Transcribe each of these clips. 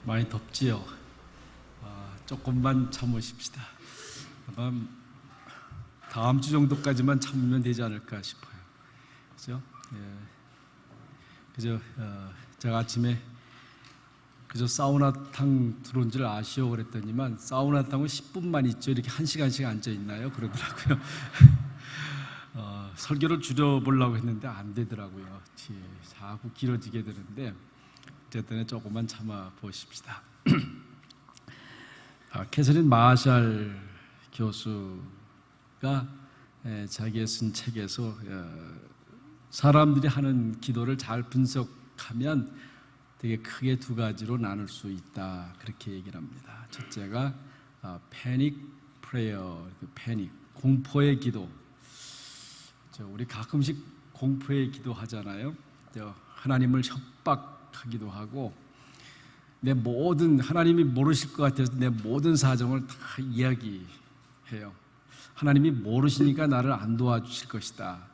많이 덥지요. 조금만 참으십시다. 아마 다음 주 정도까지만 참으면 되지 않을까 싶어요. 그죠? 그죠? 제가 아침에 그저 사우나탕 들어온 줄 아시오 그랬더니만 사우나탕은 10분만 있죠. 이렇게 1시간씩 앉아 있나요? 그러더라고요. 설교를 줄여보려고 했는데 안 되더라고요. 자꾸 길어지게 되는데 어쨌든 조금만 참아 보십시다. 캐서린 마샬 교수가 자기의 쓴 책에서 사람들이 하는 기도를 잘 분석하면 되게 크게 두 가지로 나눌 수 있다, 그렇게 얘기를 합니다. 첫째가 패닉 프레이어, 패닉, 공포의 기도. 우리 가끔씩 공포의 기도 하잖아요. 하나님을 협박하기도 하고 하나님이 모르실 것 같아서 내 모든 사정을 다 이야기해요. 하나님이 모르시니까 나를 안 도와주실 것이다.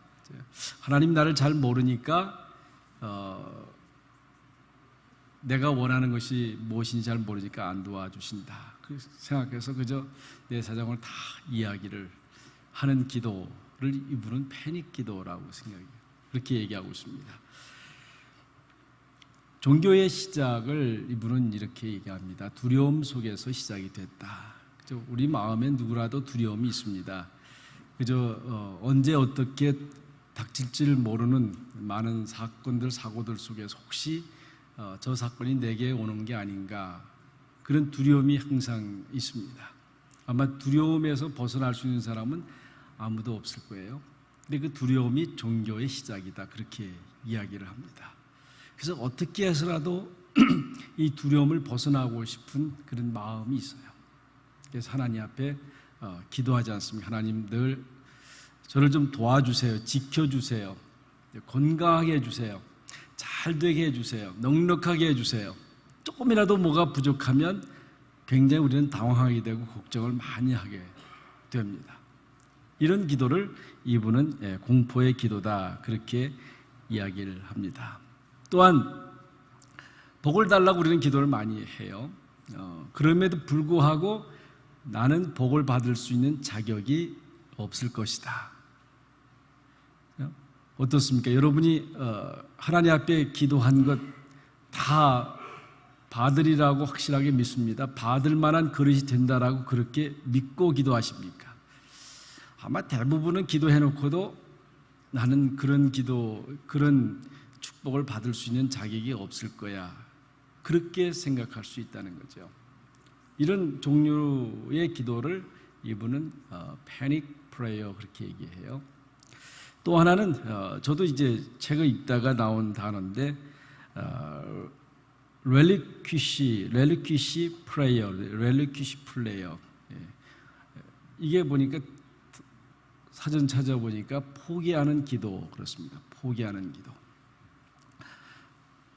하나님 나를 잘 모르니까 내가 원하는 것이 무엇인지 잘 모르니까 안 도와주신다. 그렇게 생각해서 그저 내 사정을 다 이야기를 하는 기도를 이분은 패닉 기도라고 생각해요. 그렇게 얘기하고 있습니다. 종교의 시작을 이분은 이렇게 얘기합니다. 두려움 속에서 시작이 됐다. 우리 마음에 누구라도 두려움이 있습니다. 그저 언제 어떻게 닥칠지를 모르는 많은 사건들, 사고들 속에서 혹시 저 사건이 내게 오는 게 아닌가, 그런 두려움이 항상 있습니다. 아마 두려움에서 벗어날 수 있는 사람은 아무도 없을 거예요. 근데 그 두려움이 종교의 시작이다, 그렇게 이야기를 합니다. 그래서 어떻게 해서라도 이 두려움을 벗어나고 싶은 그런 마음이 있어요. 그래서 하나님 앞에 기도하지 않습니까? 하나님 늘 저를 좀 도와주세요. 지켜주세요. 건강하게 해주세요. 잘 되게 해주세요. 넉넉하게 해주세요. 조금이라도 뭐가 부족하면 굉장히 우리는 당황하게 되고 걱정을 많이 하게 됩니다. 이런 기도를 이분은 공포의 기도다, 그렇게 이야기를 합니다. 또한 복을 달라고 우리는 기도를 많이 해요. 그럼에도 불구하고 나는 복을 받을 수 있는 자격이 없을 것이다. 어떻습니까? 여러분이 하나님 앞에 기도한 것 다 받으리라고 확실하게 믿습니다. 받을 만한 그릇이 된다라고 그렇게 믿고 기도하십니까? 아마 대부분은 기도해놓고도 나는 그런 축복을 받을 수 있는 자격이 없을 거야, 그렇게 생각할 수 있다는 거죠. 이런 종류의 기도를 이분은 패닉 프레이어, 그렇게 얘기해요. 또 하나는 저도 이제 책을 읽다가 나온 단어인데 렐리퀴시 플레이어. 이게 보니까 사전 찾아보니까 포기하는 기도, 그렇습니다. 포기하는 기도.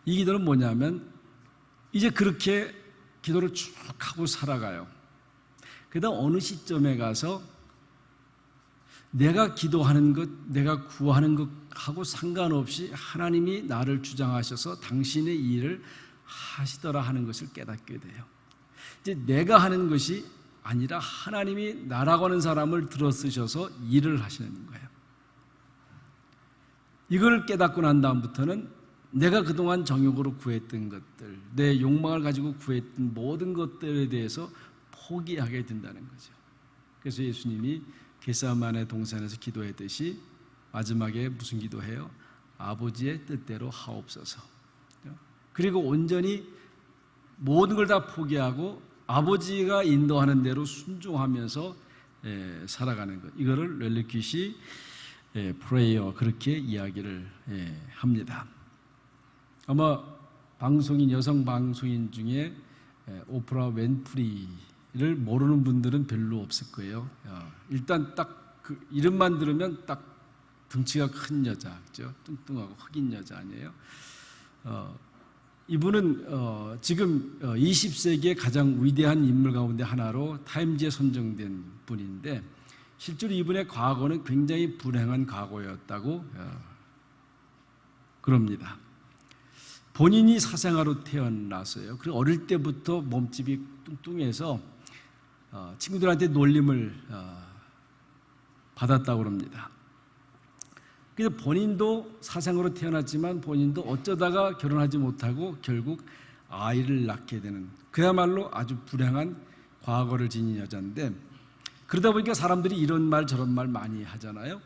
이 기도는 뭐냐면 이제 그렇게 기도를 쭉 하고 살아가요. 그러다 어느 시점에 가서 내가 기도하는 것, 내가 구하는 것하고 상관없이 하나님이 나를 주장하셔서 당신의 일을 하시더라 하는 것을 깨닫게 돼요. 이제 내가 하는 것이 아니라 하나님이 나라고 하는 사람을 들어쓰셔서 일을 하시는 거예요. 이걸 깨닫고 난 다음부터는 내가 그동안 정욕으로 구했던 것들, 내 욕망을 가지고 구했던 모든 것들에 대해서 포기하게 된다는 거죠. 그래서 예수님이 겟세마네 동산에서 기도했듯이 마지막에 무슨 기도해요? 아버지의 뜻대로 하옵소서. 그리고 온전히 모든 걸 다 포기하고 아버지가 인도하는 대로 순종하면서 살아가는 것, 이거를 렐리퀴시 프레이어, 그렇게 이야기를 합니다. 아마 여성 방송인 중에 오프라 윈프리를 모르는 분들은 별로 없을 거예요. 일단 딱 그 이름만 들으면 딱 등치가 큰 여자, 그죠? 뚱뚱하고 흑인 여자 아니에요? 이분은 지금 20세기의 가장 위대한 인물 가운데 하나로 타임지에 선정된 분인데, 실제로 이분의 과거는 굉장히 불행한 과거였다고 그럽니다. 본인이 사생아로 태어났어요. 그리고 어릴 때부터 몸집이 뚱뚱해서 친구들한테 놀림을 받았다고 합니다. 그래서 본인도 사생아로 태어났지만 본인도 어쩌다가 결혼하지 못하고 결국 아이를 낳게 되는, 그야말로 아주 불행한 과거를 지닌 여자인데, 그러다 보니까 사람들이 이런 말 저런 말 많이 하잖아요.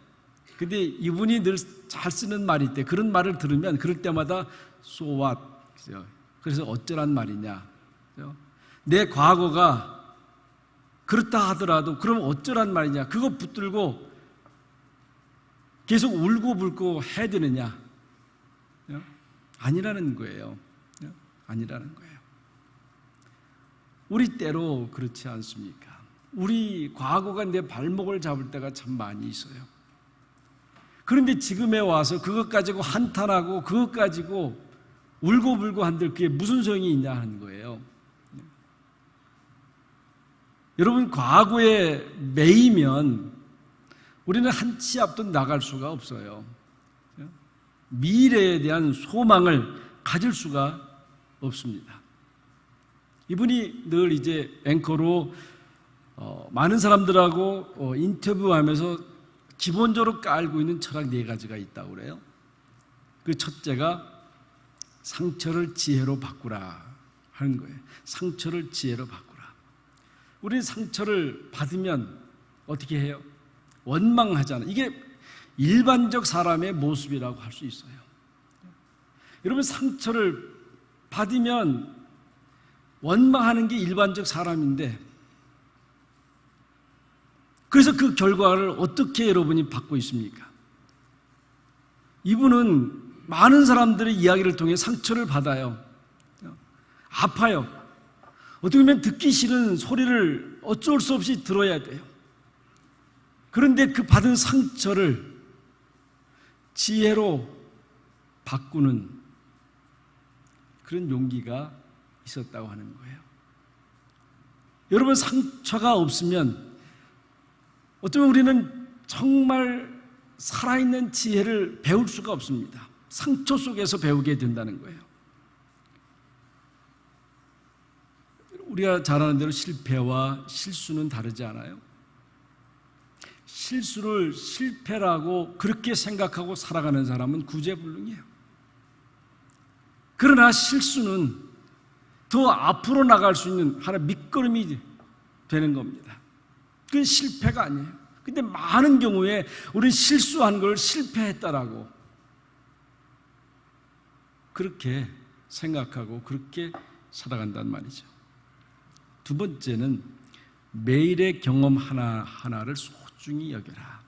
근데 이분이 늘 잘 쓰는 말이 있대. 그런 말을 들으면 그럴 때마다 so what? 그래서 어쩌란 말이냐? 내 과거가 그렇다 하더라도 그럼 어쩌란 말이냐? 그거 붙들고 계속 울고불고 해야 되느냐? 아니라는 거예요. 아니라는 거예요. 우리 때로 그렇지 않습니까? 우리 과거가 내 발목을 잡을 때가 참 많이 있어요. 그런데 지금에 와서 그것 가지고 한탄하고 그것 가지고 울고불고 한들 그게 무슨 소용이 있냐 하는 거예요. 여러분, 과거에 매이면 우리는 한 치 앞도 나갈 수가 없어요. 미래에 대한 소망을 가질 수가 없습니다. 이분이 늘 이제 앵커로 많은 사람들하고 인터뷰하면서 기본적으로 깔고 있는 철학 4가지가 있다고 그래요. 그 첫째가 상처를 지혜로 바꾸라 하는 거예요. 상처를 지혜로 바꾸라. 우리는 상처를 받으면 어떻게 해요? 원망하잖아요. 이게 일반적 사람의 모습이라고 할 수 있어요. 여러분, 상처를 받으면 원망하는 게 일반적 사람인데, 그래서 그 결과를 어떻게 여러분이 받고 있습니까? 이분은 많은 사람들의 이야기를 통해 상처를 받아요. 아파요. 어떻게 보면 듣기 싫은 소리를 어쩔 수 없이 들어야 돼요. 그런데 그 받은 상처를 지혜로 바꾸는 그런 용기가 있었다고 하는 거예요. 여러분, 상처가 없으면 어쩌면 우리는 정말 살아있는 지혜를 배울 수가 없습니다. 상처 속에서 배우게 된다는 거예요. 우리가 잘 아는 대로 실패와 실수는 다르지 않아요? 실수를 실패라고 그렇게 생각하고 살아가는 사람은 구제불능이에요. 그러나 실수는 더 앞으로 나갈 수 있는 하나의 밑거름이 되는 겁니다. 그건 실패가 아니에요. 근데 많은 경우에 우리는 실수한 걸 실패했다라고 그렇게 생각하고 그렇게 살아간단 말이죠. 두 번째는 매일의 경험 하나하나를 소중히 여겨라.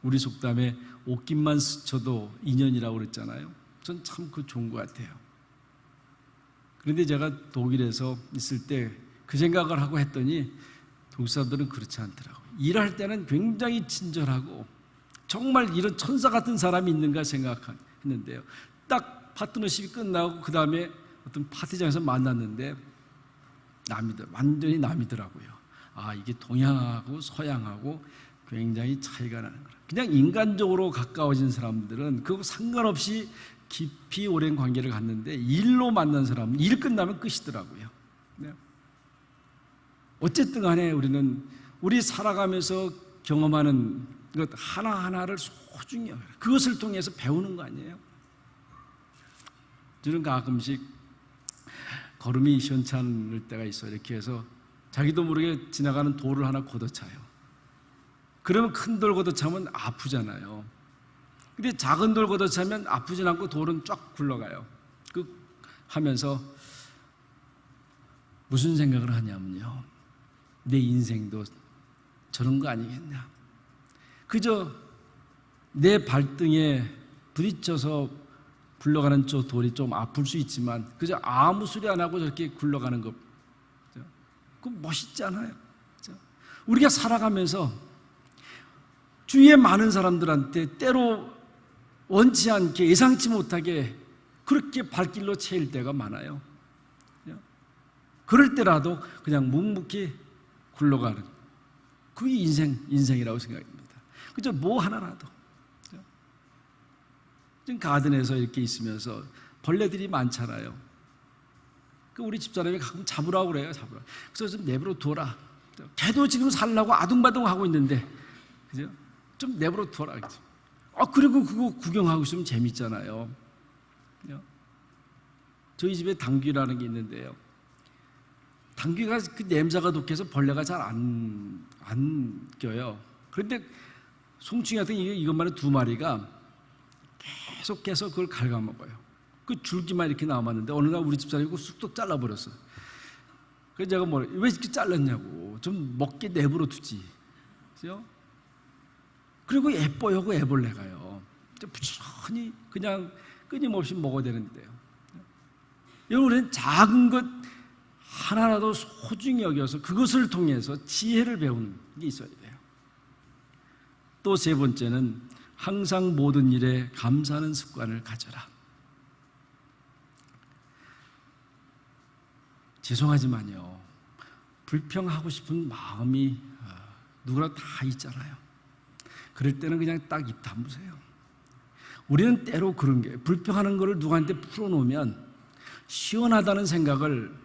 우리 속담에 옷깃만 스쳐도 인연이라고 그랬잖아요. 전 참 그 좋은 것 같아요. 그런데 제가 독일에서 있을 때 그 생각을 하고 했더니 독일 사람들은 그렇지 않더라고요. 일할 때는 굉장히 친절하고 정말 이런 천사 같은 사람이 있는가 생각했는데요. 딱 파트너십이 끝나고 그 다음에 어떤 파티장에서 만났는데 완전히 남이더라고요. 아, 이게 동양하고 서양하고 굉장히 차이가 나는 거예요. 그냥 인간적으로 가까워진 사람들은 그거 상관없이 깊이 오랜 관계를 갖는데 일로 만난 사람은 일 끝나면 끝이더라고요. 네. 어쨌든 간에 우리 살아가면서 경험하는 것 하나하나를 소중히 여겨라. 그것을 통해서 배우는 거 아니에요? 저는 가끔씩 걸음이 시원찮을 때가 있어요. 이렇게 해서 자기도 모르게 지나가는 돌을 하나 걷어차요. 그러면 큰 돌 걷어차면 아프잖아요. 근데 작은 돌 걷어차면 아프진 않고 돌은 쫙 굴러가요. 하면서 무슨 생각을 하냐면요, 내 인생도 저런 거 아니겠냐. 그저 내 발등에 부딪혀서 굴러가는 저 돌이 좀 아플 수 있지만 그저 아무 소리 안 하고 저렇게 굴러가는 것, 그거 멋있지 않아요? 우리가 살아가면서 주위에 많은 사람들한테 때로 원치 않게 예상치 못하게 그렇게 발길로 채일 때가 많아요. 그럴 때라도 그냥 묵묵히 굴러가는, 그게 인생이라고 생각합니다. 그저 뭐 하나라도. 지금 가든에서 이렇게 있으면서 벌레들이 많잖아요. 그 우리 집사람이 가끔 잡으라고 그래요. 잡으라. 그래서 좀 내버려 둬라. 걔도 지금 살라고 아둥바둥 하고 있는데, 그죠? 좀 내버려 둬라. 그죠? 그리고 그거 구경하고 있으면 재밌잖아요. 저희 집에 당귀라는 게 있는데요. 당귀가 그 냄새가 독해서 벌레가 잘 안 껴요. 그런데 송충이 같은 이것만의 2마리가 계속해서 그걸 갉아먹어요. 그 줄기만 이렇게 남았는데 어느 날 우리 집사람이 그거 쑥떡 잘라버렸어. 그래서 제가 왜 이렇게 잘랐냐고. 좀 먹게 내버려 두지. 그죠? 그리고 예뻐요, 그 애벌레가요. 부지런히 그냥 끊임없이 먹어야 되는데요. 여러분, 우리는 작은 것 하나라도 소중히 여겨서 그것을 통해서 지혜를 배우는 게 있어야 돼요. 또 3번째는 항상 모든 일에 감사하는 습관을 가져라. 죄송하지만요, 불평하고 싶은 마음이 누구나 다 있잖아요. 그럴 때는 그냥 딱 입 다무세요. 우리는 때로 그런 게, 불평하는 거를 누구한테 풀어놓으면 시원하다는 생각을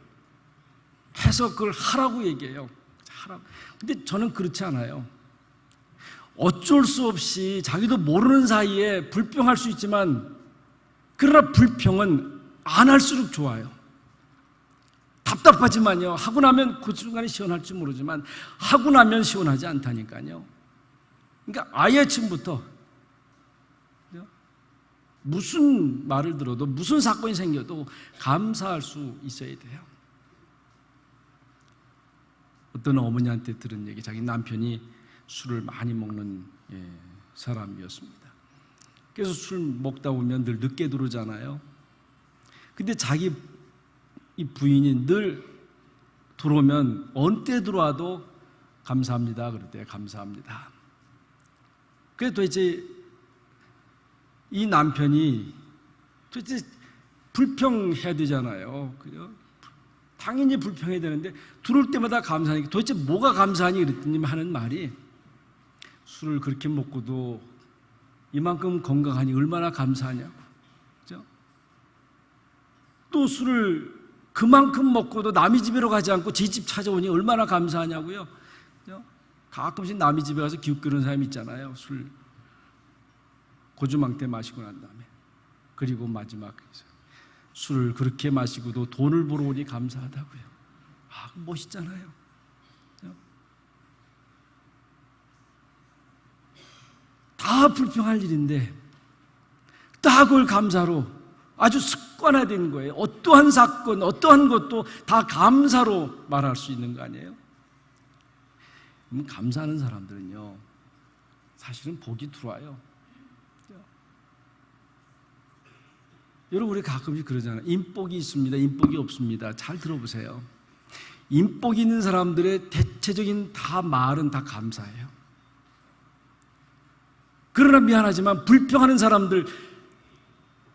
해서 그걸 하라고 얘기해요. 하라고. 근데 저는 그렇지 않아요. 어쩔 수 없이 자기도 모르는 사이에 불평할 수 있지만, 그러나 불평은 안 할수록 좋아요. 답답하지만요, 하고 나면 그 순간에 시원할지 모르지만 하고 나면 시원하지 않다니까요. 그러니까 아예 처음부터 무슨 말을 들어도, 무슨 사건이 생겨도 감사할 수 있어야 돼요. 어떤 어머니한테 들은 얘기, 자기 남편이 술을 많이 먹는 사람이었습니다. 그래서 술 먹다 보면 늘 늦게 들어오잖아요. 근데 자기 이 부인이 늘 들어오면 어느 때 들어와도 감사합니다 그럴 감사합니다. 그래서 도대체 이 남편이 도대체 불평해야 되잖아요. 당연히 불평해야 되는데 들어올 때마다 감사하니까 도대체 뭐가 감사하니 그랬더니 하는 말이, 술을 그렇게 먹고도 이만큼 건강하니 얼마나 감사하냐고. 그죠? 또 술을 그만큼 먹고도 남의 집으로 가지 않고 제 집 찾아오니 얼마나 감사하냐고요. 그죠? 가끔씩 남의 집에 가서 기웃거리는 사람이 있잖아요. 술 고주망태 마시고 난 다음에. 그리고 마지막 술을 그렇게 마시고도 돈을 벌어오니 감사하다고요. 멋있잖아요. 그죠? 다 불평할 일인데 다 그걸 감사로 아주 습관화된 거예요. 어떠한 사건, 어떠한 것도 다 감사로 말할 수 있는 거 아니에요? 감사하는 사람들은요, 사실은 복이 들어와요. 여러분, 우리 가끔씩 그러잖아요. 인복이 있습니다, 인복이 없습니다. 잘 들어보세요. 인복이 있는 사람들의 대체적인 다 말은 다 감사해요. 그러나 미안하지만 불평하는 사람들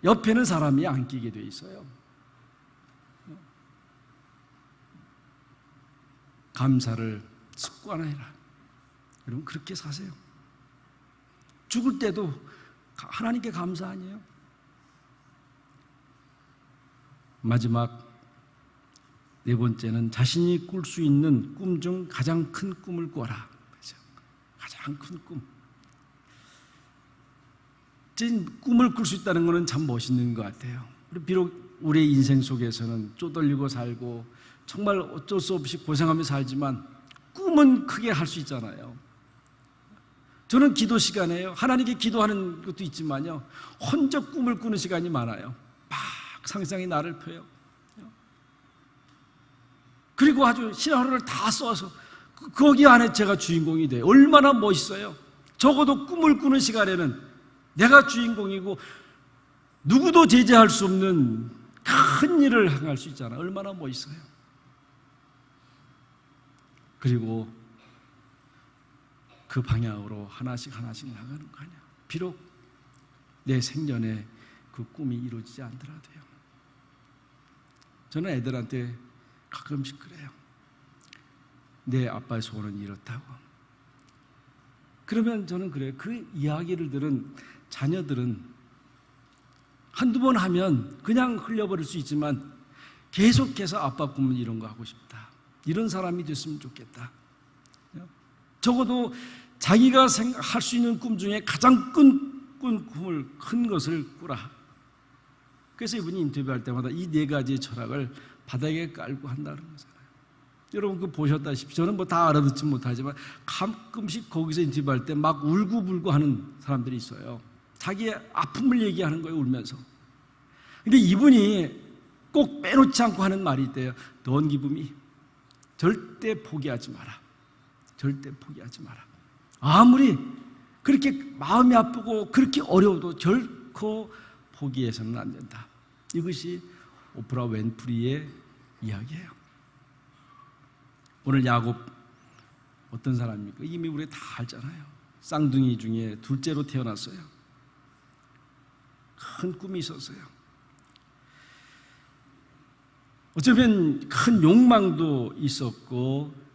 옆에는 사람이 안 끼게 돼 있어요. 감사를 습관화해라. 여러분, 그렇게 사세요. 죽을 때도 하나님께 감사 아니에요? 마지막 4번째는 자신이 꿀 수 있는 꿈 중 가장 큰 꿈을 꿔라. 가장 큰 꿈. 꿈을 꿀 수 있다는 것은 참 멋있는 것 같아요. 비록 우리의 인생 속에서는 쪼들리고 살고 정말 어쩔 수 없이 고생하며 살지만 꿈은 크게 할 수 있잖아요. 저는 기도 시간에요, 하나님께 기도하는 것도 있지만요, 혼자 꿈을 꾸는 시간이 많아요. 막 상상이 나를 펴요. 그리고 아주 하루를 다 써서 거기 안에 제가 주인공이 돼요. 얼마나 멋있어요. 적어도 꿈을 꾸는 시간에는 내가 주인공이고 누구도 제재할 수 없는 큰 일을 행할 수 있잖아요. 얼마나 멋있어요. 그리고 그 방향으로 하나씩 나가는 거 아니야. 비록 내 생전에 그 꿈이 이루어지지 않더라도요. 저는 애들한테 가끔씩 그래요. 내 아빠의 소원은 이렇다고. 그러면 저는 그래요. 그 이야기를 들은 자녀들은 한두 번 하면 그냥 흘려버릴 수 있지만 계속해서 아빠 꿈은 이런 거 하고 싶다, 이런 사람이 됐으면 좋겠다. 적어도 자기가 생각할 수 있는 꿈 중에 가장 큰 꿈을, 큰 것을 꾸라. 그래서 이분이 인터뷰할 때마다 이 네 가지의 철학을 바닥에 깔고 한다는 거잖아요. 여러분 그 보셨다시피 저는 뭐 다 알아듣지 못하지만 가끔씩 거기서 인터뷰할 때 막 울고불고 하는 사람들이 있어요. 자기의 아픔을 얘기하는 거예요, 울면서. 근데 이분이 꼭 빼놓지 않고 하는 말이 있대요. Don't give me. 절대 포기하지 마라. 절대 포기하지 마라. 아무리 그렇게 마음이 아프고 그렇게 어려워도 결코 포기해서는 안 된다. 이것이 오프라 윈프리의 이야기예요. 오늘 야곱 어떤 사람입니까? 이미 우리 다 알잖아요. 쌍둥이 중에 둘째로 태어났어요. 큰 꿈이 있었어요. 어쩌면 큰 욕망도 있었고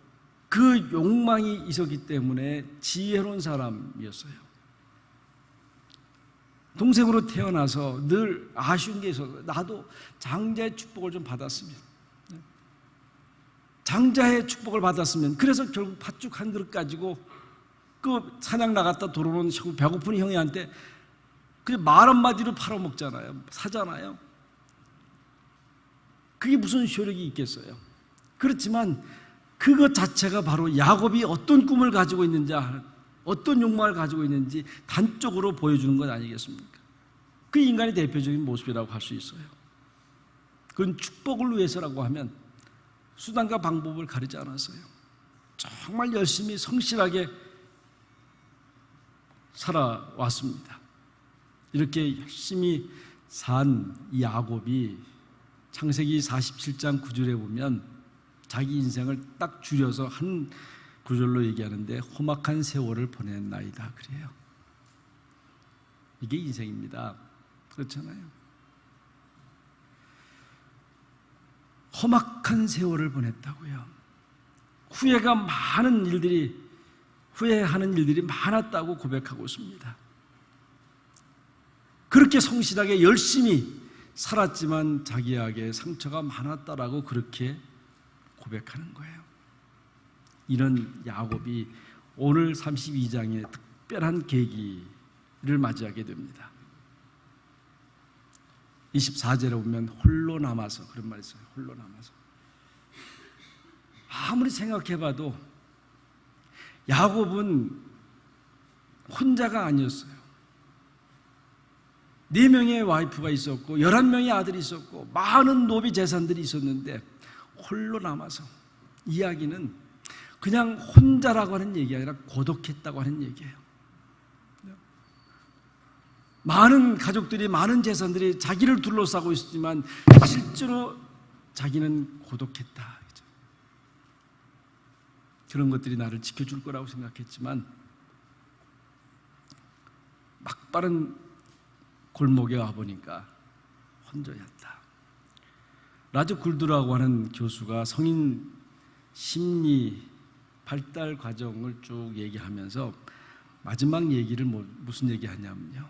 그 욕망이 있었기 때문에 지혜로운 사람이었어요. 동생으로 태어나서 늘 아쉬운 게 있어서 나도 장자의 축복을 좀 받았으면, 장자의 축복을 받았으면. 그래서 결국 팥죽 한 그릇 가지고 그 사냥 나갔다 돌아오는 배고픈 형이한테 그냥 말 한마디로 팔아먹잖아요. 사잖아요. 그게 무슨 효력이 있겠어요? 그렇지만 그것 자체가 바로 야곱이 어떤 꿈을 가지고 있는지, 어떤 욕망을 가지고 있는지 단적으로 보여주는 것 아니겠습니까? 그 인간의 대표적인 모습이라고 할 수 있어요. 그건 축복을 위해서라고 하면 수단과 방법을 가리지 않았어요. 정말 열심히 성실하게 살아왔습니다. 이렇게 열심히 산 야곱이 창세기 47장 9절에 보면 자기 인생을 딱 줄여서 한 구절로 얘기하는데 험악한 세월을 보냈나이다 그래요. 이게 인생입니다. 그렇잖아요. 험악한 세월을 보냈다고요. 후회하는 일들이 많았다고 고백하고 있습니다. 그렇게 성실하게 열심히 살았지만 자기에게 상처가 많았다라고 그렇게 고백하는 거예요. 이런 야곱이 오늘 32장의 특별한 계기를 맞이하게 됩니다. 24절에 보면 홀로 남아서, 그런 말이 있어요. 홀로 남아서. 아무리 생각해봐도 야곱은 혼자가 아니었어요. 4명의 와이프가 있었고 11명의 아들이 있었고 많은 노비 재산들이 있었는데 홀로 남아서, 이야기는 그냥 혼자라고 하는 얘기가 아니라 고독했다고 하는 얘기예요. 많은 가족들이, 많은 재산들이 자기를 둘러싸고 있었지만 실제로 자기는 고독했다. 그런 것들이 나를 지켜줄 거라고 생각했지만 막바른 골목에 와보니까 혼자였다. 라저 굴드라고 하는 교수가 성인 심리 발달 과정을 쭉 얘기하면서 마지막 얘기를 무슨 얘기하냐면요,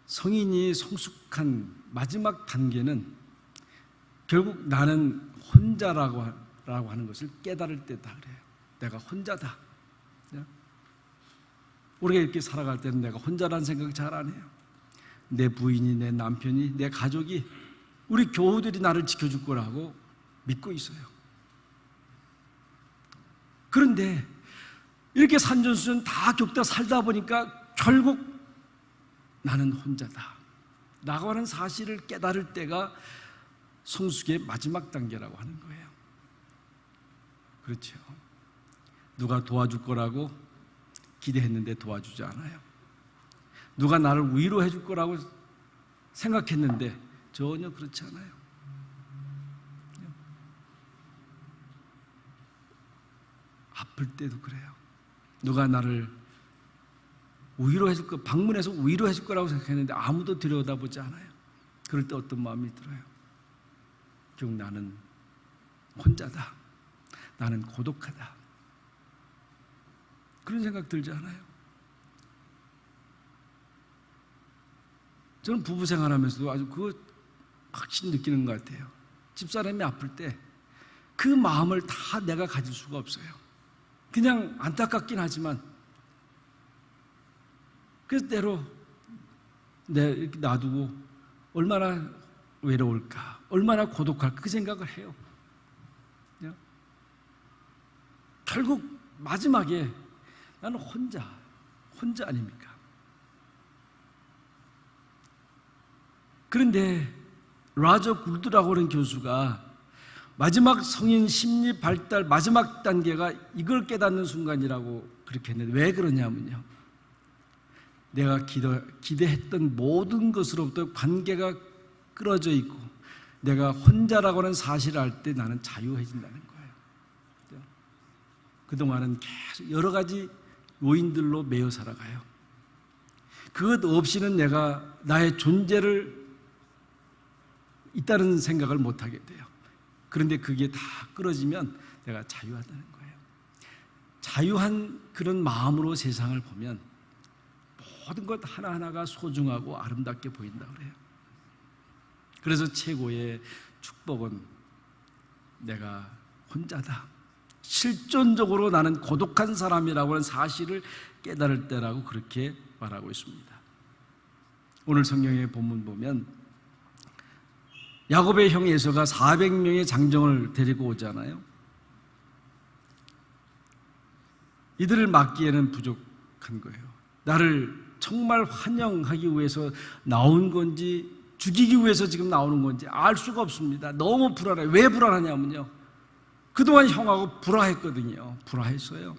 성인이 성숙한 마지막 단계는 결국 나는 혼자라고 하는 것을 깨달을 때다 그래요. 내가 혼자다. 우리가 이렇게 살아갈 때는 내가 혼자라는 생각 잘 안 해요. 내 부인이, 내 남편이, 내 가족이, 우리 교우들이 나를 지켜줄 거라고 믿고 있어요. 그런데 이렇게 산전수전 다 겪다 살다 보니까 결국 나는 혼자다 라고 하는 사실을 깨달을 때가 성숙의 마지막 단계라고 하는 거예요. 그렇죠. 누가 도와줄 거라고 기대했는데 도와주지 않아요. 누가 나를 위로해 줄 거라고 생각했는데 전혀 그렇지 않아요. 아플 때도 그래요. 누가 나를 위로해 줄 거, 방문해서 위로해 줄 거라고 생각했는데 아무도 들여다보지 않아요. 그럴 때 어떤 마음이 들어요? 결국 나는 혼자다. 나는 고독하다. 그런 생각 들지 않아요? 저는 부부 생활하면서도 아주 그거 확실히 느끼는 것 같아요. 집사람이 아플 때 그 마음을 다 내가 가질 수가 없어요. 그냥 안타깝긴 하지만 그래서 때로 이렇게 놔두고 얼마나 외로울까, 얼마나 고독할까 그 생각을 해요. 결국 마지막에 나는 혼자 아닙니까? 그런데 라저 굴드라고 하는 교수가 마지막 성인 심리 발달 마지막 단계가 이걸 깨닫는 순간이라고 그렇게 했는데, 왜 그러냐면요, 내가 기대했던 모든 것으로부터 관계가 끊어져 있고 내가 혼자라고 하는 사실을 알 때 나는 자유해진다는 거예요. 그동안은 계속 여러 가지 요인들로 매여 살아가요. 그것 없이는 내가 나의 존재를 있다는 생각을 못하게 돼요. 그런데 그게 다 끊어지면 내가 자유하다는 거예요. 자유한 그런 마음으로 세상을 보면 모든 것 하나하나가 소중하고 아름답게 보인다 그래요. 그래서 최고의 축복은 내가 혼자다, 실존적으로 나는 고독한 사람이라고 하는 사실을 깨달을 때라고 그렇게 말하고 있습니다. 오늘 성경의 본문 보면 야곱의 형 에서가 400명의 장정을 데리고 오잖아요. 이들을 막기에는 부족한 거예요. 나를 정말 환영하기 위해서 나온 건지 죽이기 위해서 지금 나오는 건지 알 수가 없습니다. 너무 불안해요. 왜 불안하냐면요, 그동안 형하고 불화했거든요. 불화했어요.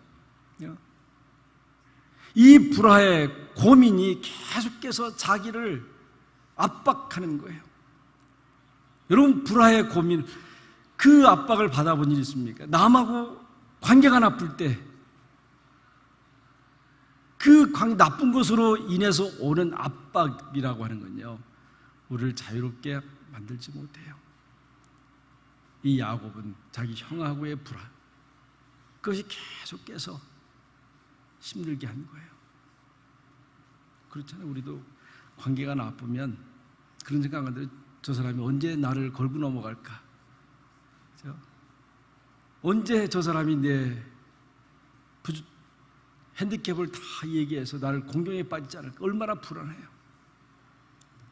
이 불화의 고민이 계속해서 자기를 압박하는 거예요. 여러분, 불화의 고민, 그 압박을 받아본 일 있습니까? 남하고 관계가 나쁠 때 그 나쁜 것으로 인해서 오는 압박이라고 하는 건요, 우리를 자유롭게 만들지 못해요. 이 야곱은 자기 형하고의 불화, 그것이 계속해서 힘들게 한 거예요. 그렇잖아요. 우리도 관계가 나쁘면 그런 생각하는데, 저 사람이 언제 나를 걸고 넘어갈까? 언제 저 사람이 내 핸디캡을 다 얘기해서 나를 공경에 빠지지 않을까? 얼마나 불안해요.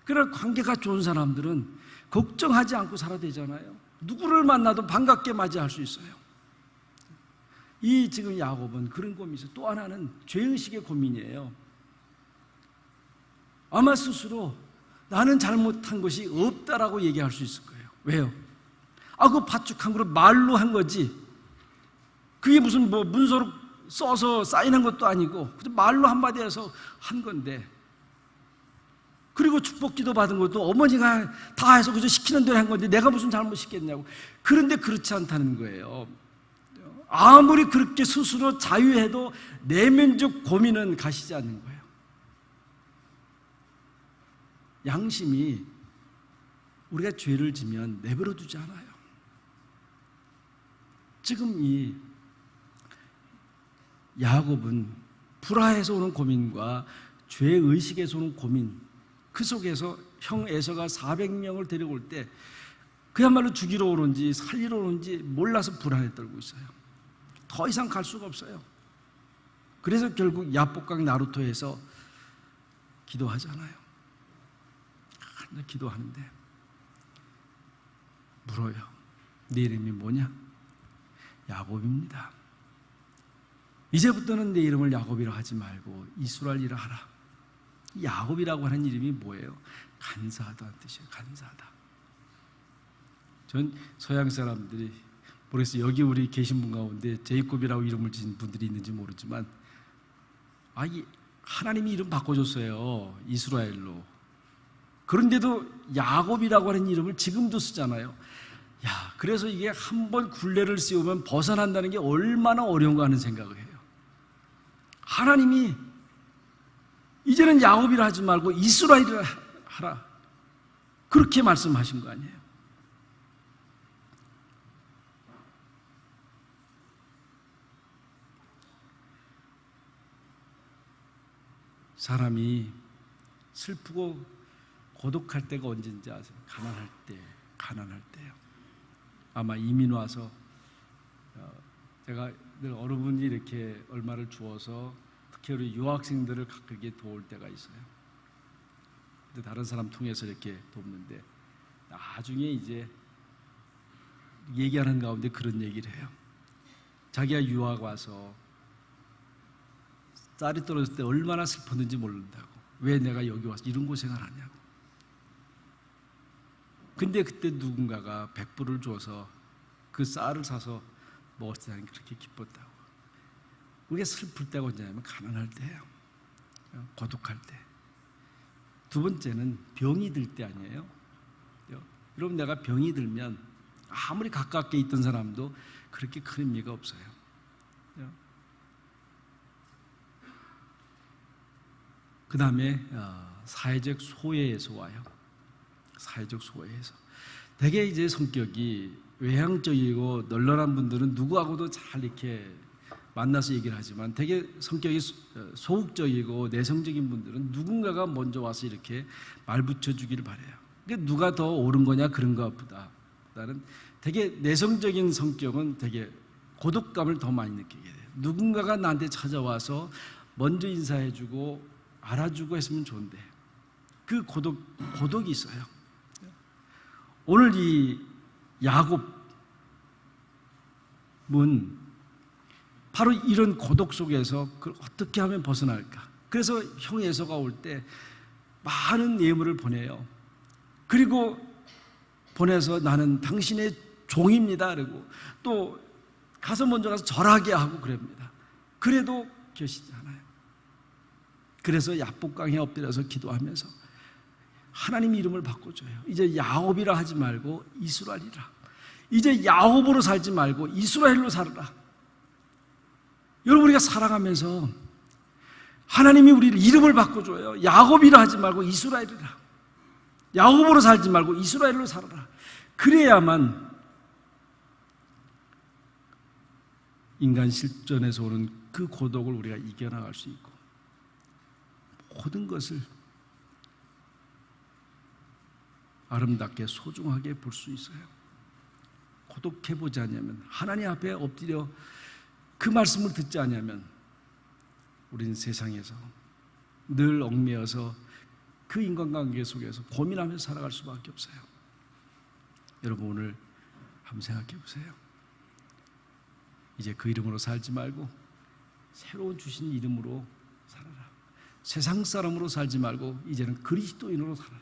그러나 관계가 좋은 사람들은 걱정하지 않고 살아야 되잖아요. 누구를 만나도 반갑게 맞이할 수 있어요. 이 지금 야곱은 그런 고민이 있어요. 또 하나는 죄의식의 고민이에요. 아마 스스로 나는 잘못한 것이 없다라고 얘기할 수 있을 거예요. 왜요? 그 파죽한 거로 말로 한 거지, 그게 무슨 문서로 써서 사인한 것도 아니고 그냥 말로 한마디 해서 한 건데, 그리고 축복기도 받은 것도 어머니가 다 해서 그저 시키는 대로 한 건데 내가 무슨 잘못 시켰냐고. 그런데 그렇지 않다는 거예요. 아무리 그렇게 스스로 자유해도 내면적 고민은 가시지 않는 거예요. 양심이 우리가 죄를 지면 내버려 두지 않아요. 지금 이 야곱은 불화에서 오는 고민과 죄의식에서 오는 고민, 그 속에서 형 에서가 400명을 데려올 때 그야말로 죽이러 오는지 살리러 오는지 몰라서 불안에 떨고 있어요. 더 이상 갈 수가 없어요. 그래서 결국 야복강 나루토에서 기도하잖아요. 기도하는데 물어요. 네 이름이 뭐냐? 야곱입니다. 이제부터는 내 이름을 야곱이라 하지 말고 이스라엘이라 하라. 야곱이라고 하는 이름이 뭐예요? 간사하다는 뜻이에요. 간사하다. 전 서양 사람들이 모르겠어요. 여기 우리 계신 분 가운데 제이콥이라고 이름을 지은 분들이 있는지 모르지만, 하나님이 이름 바꿔줬어요. 이스라엘로. 그런데도 야곱이라고 하는 이름을 지금도 쓰잖아요. 그래서 이게 한번 굴레를 씌우면 벗어난다는 게 얼마나 어려운가 하는 생각을 해요. 하나님이 이제는 야곱이라 하지 말고 이스라엘이라 하라, 그렇게 말씀하신 거 아니에요. 사람이 슬프고 고독할 때가 언제인지 아세요? 가난할 때요. 아마 이민 와서 제가 늘 어른분이 이렇게 얼마를 주어서 특히 우리 유학생들을 가깝게 도울 때가 있어요. 근데 다른 사람 통해서 이렇게 돕는데 나중에 이제 얘기하는 가운데 그런 얘기를 해요. 자기가 유학 와서 쌀이 떨어질 때 얼마나 슬펐는지 모른다고. 왜 내가 여기 와서 이런 고생을 하냐고. 근데 그때 누군가가 100불을 줘서 그 쌀을 사서 먹었을 때 그렇게 기뻤다고. 우리가 슬플 때가 언제냐면 가난할 때예요. 고독할 때. 두 번째는 병이 들 때 아니에요? 여러분, 내가 병이 들면 아무리 가깝게 있던 사람도 그렇게 큰 의미가 없어요. 그 다음에 사회적 소외에서 와요. 사회적 소외에서. 되게 이제 성격이 외향적이고 널널한 분들은 누구하고도 잘 이렇게 만나서 얘기를 하지만 되게 성격이 소극적이고 내성적인 분들은 누군가가 먼저 와서 이렇게 말 붙여주기를 바라요. 그러니까 누가 더 옳은 거냐 그런 것보다 나는 되게 내성적인 성격은 되게 고독감을 더 많이 느끼게 돼요. 누군가가 나한테 찾아와서 먼저 인사해주고 알아주고 했으면 좋은데 그 고독이 있어요. 오늘 이 야곱은 바로 이런 고독 속에서 그걸 어떻게 하면 벗어날까? 그래서 형 에서가 올 때 많은 예물을 보내요. 그리고 보내서 나는 당신의 종입니다. 그리고 또 가서 먼저 가서 절하게 하고 그럽니다. 그래도 계시지 않아요. 그래서 야복강에 엎드려서 기도하면서 하나님 이름을 바꿔줘요. 이제 야곱이라 하지 말고 이스라엘이라. 이제 야곱으로 살지 말고 이스라엘로 살아라. 여러분, 우리가 살아가면서 하나님이 우리를 이름을 바꿔줘요. 야곱이라 하지 말고 이스라엘이라. 야곱으로 살지 말고 이스라엘로 살아라. 그래야만 인간 실존에서 오는 그 고독을 우리가 이겨나갈 수 있고 모든 것을 아름답게 소중하게 볼 수 있어요. 고독해보지 않으면, 하나님 앞에 엎드려 그 말씀을 듣지 않으면 우리는 세상에서 늘 얽매여서 그 인간관계 속에서 고민하면서 살아갈 수밖에 없어요. 여러분, 오늘 한번 생각해 보세요. 이제 그 이름으로 살지 말고 새로운 주신 이름으로 살아라. 세상 사람으로 살지 말고 이제는 그리스도인으로 살아라.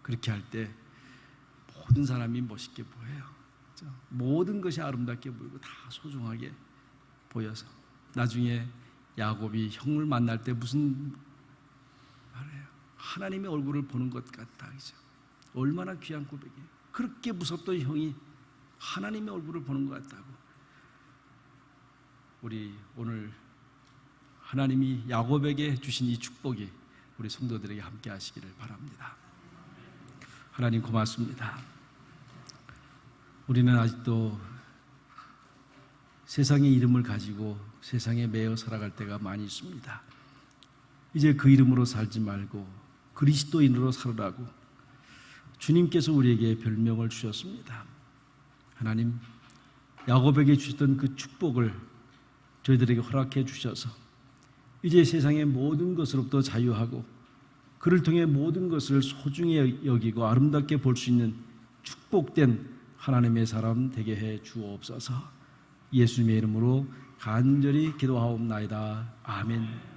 그렇게 할 때 모든 사람이 멋있게 보여요. 모든 것이 아름답게 보이고 다 소중하게 보여서 나중에 야곱이 형을 만날 때 무슨 말해요? 하나님의 얼굴을 보는 것 같다. 그죠? 얼마나 귀한 고백이에요. 그렇게 무섭던 형이 하나님의 얼굴을 보는 것 같다고. 우리 오늘 하나님이 야곱에게 주신 이 축복이 우리 성도들에게 함께 하시기를 바랍니다. 하나님 고맙습니다. 우리는 아직도 세상의 이름을 가지고 세상에 매여 살아갈 때가 많이 있습니다. 이제 그 이름으로 살지 말고 그리스도인으로 살으라고 주님께서 우리에게 별명을 주셨습니다. 하나님, 야곱에게 주셨던 그 축복을 저희들에게 허락해 주셔서 이제 세상의 모든 것으로부터 자유하고 그를 통해 모든 것을 소중히 여기고 아름답게 볼 수 있는 축복된 하나님의 사람 되게 해 주옵소서. 예수님의 이름으로 간절히 기도하옵나이다. 아멘.